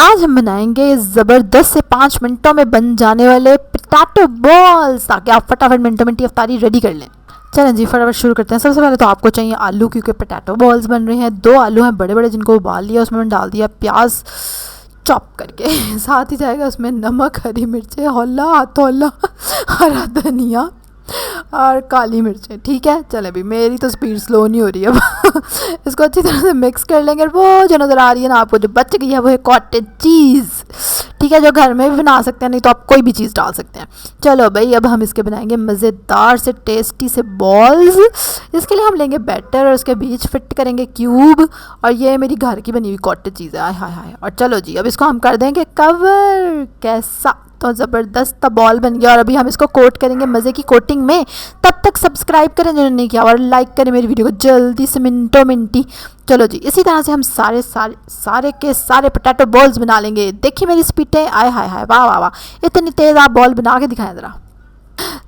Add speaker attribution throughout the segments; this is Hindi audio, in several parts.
Speaker 1: आज हम बनाएंगे ज़बरदस्त से 5 मिनटों में बन जाने वाले पोटैटो बॉल्स, ताकि आप फटाफट मिनटों मिनटी अफ्तारी रेडी कर लें। चलें जी, फटाफट शुरू करते हैं। सबसे पहले तो आपको चाहिए आलू, क्योंकि पोटैटो बॉल्स बन रहे हैं। 2 आलू हैं बड़े बड़े, जिनको उबाल लिया, उसमें मैंने डाल दिया प्याज चॉप करके। साथ ही जाएगा उसमें नमक, हरी मिर्चें, हौला हथौला, हरा धनिया और काली मिर्चें। ठीक है, चले भी, मेरी तो स्पीड स्लो नहीं हो रही है अब। इसको अच्छी तरह से मिक्स कर लेंगे। और वो जो नज़र आ रही है ना आपको, जो बच गई है, वो है कॉटेज चीज़। ठीक है, जो घर में भी बना सकते हैं, नहीं तो आप कोई भी चीज़ डाल सकते हैं। चलो भाई, अब हम इसके बनाएंगे मज़ेदार से टेस्टी से बॉल्स। इसके लिए हम लेंगे बैटर और उसके बीच फिट करेंगे क्यूब। और ये मेरी घर की बनी हुई कॉटेज चीज़ है, हाय हाय। और चलो जी, अब इसको हम कर देंगे कवर। कैसा, तो ज़बरदस्त बॉल बन गया। और अभी हम इसको कोट करेंगे मज़े की कोटिंग में। तब तक सब्सक्राइब करें जिन्होंने नहीं किया, और लाइक करें मेरी वीडियो को जल्दी से, मिनटों मिनटी। चलो जी, इसी तरह से हम सारे के सारे पोटैटो बॉल्स बना लेंगे। देखिए मेरी स्पीडें, आय हाय हाय, वाह वाह वाह, इतनी तेज़ आप बॉल बना के दिखाएं ज़रा।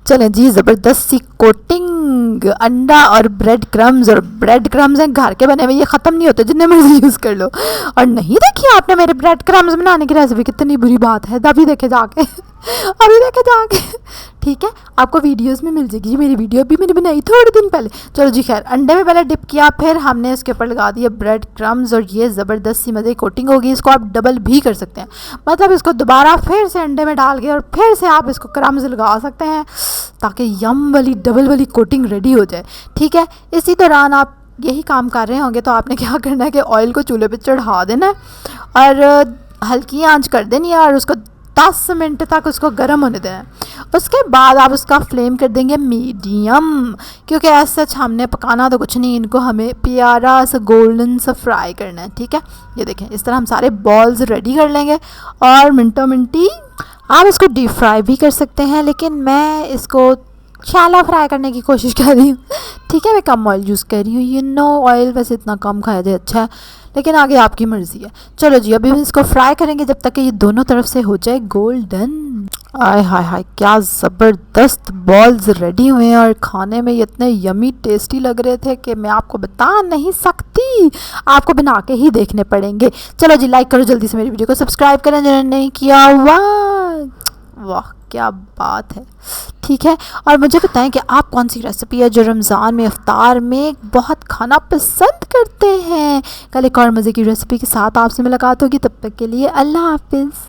Speaker 1: चलें जी, ज़बरदस्त सी कोटिंग। अंडा और ब्रेड क्रम्स, और ब्रेड क्रम्स हैं घर के बने हुए, ये ख़त्म नहीं होते, जितने मर्जी यूज़ कर लो। और नहीं देखिए आपने मेरे ब्रेड क्रम्स बनाने की रेसिपी, कितनी बुरी बात है। अभी देखे जाके, अभी देखे जाके। ठीक है, आपको वीडियोस में मिल जाएगी। मेरी वीडियो भी मैंने बनाई थोड़े दिन पहले। चलो जी, खैर, अंडे में पहले डिप किया, फिर हमने इसके ऊपर लगा दिया ब्रेड क्रम्स, और ये ज़बरदस्त सी मज़े कोटिंग होगी। इसको आप डबल भी कर सकते हैं, मतलब इसको दोबारा फिर से अंडे में डाल के और फिर से आप इसको क्रम्स लगा सकते हैं, ताकि यम वाली डबल वाली कोटिंग रेडी हो जाए। ठीक है, इसी दौरान आप यही काम कर रहे होंगे, तो आपने क्या करना है कि ऑयल को चूल्हे पे चढ़ा देना है और हल्की आंच कर देनी है, और उसको 10 मिनट तक उसको गर्म होने देना है। उसके बाद आप उसका फ्लेम कर देंगे मीडियम, क्योंकि ऐसा सच हमने पकाना तो कुछ नहीं, इनको हमें प्यारा सा गोल्डन सा फ्राई करना है। ठीक है, ये देखें, इस तरह हम सारे बॉल्स रेडी कर लेंगे। और मिनटों मिनटी आप इसको डीप फ्राई भी कर सकते हैं, लेकिन मैं इसको शैलो फ्राई करने की कोशिश कर रही हूँ। ठीक है, मैं कम ऑयल यूज़ कर रही हूँ। ये नो ऑयल वैसे इतना कम खाया जाए अच्छा है, लेकिन आगे आपकी मर्ज़ी है। चलो जी, अभी हम इसको फ्राई करेंगे जब तक कि ये दोनों तरफ से हो जाए गोल्डन। आय हाय हाय, क्या ज़बरदस्त बॉल्स रेडी हुए हैं, और खाने में ये इतने यमी टेस्टी लग रहे थे कि मैं आपको बता नहीं सकती। आपको बना के ही देखने पड़ेंगे। चलो जी, लाइक करो जल्दी से मेरी वीडियो को, सब्सक्राइब करें जिन्होंने नहीं किया। वाह क्या बात है। ठीक है, और मुझे बताएं कि आप कौन सी रेसिपी है जो रमज़ान में इफ्तार में बहुत खाना पसंद करते हैं। कल एक और मज़े की रेसिपी के साथ आपसे मुलाकात होगी, तब तक के लिए अल्लाह हाफिज़।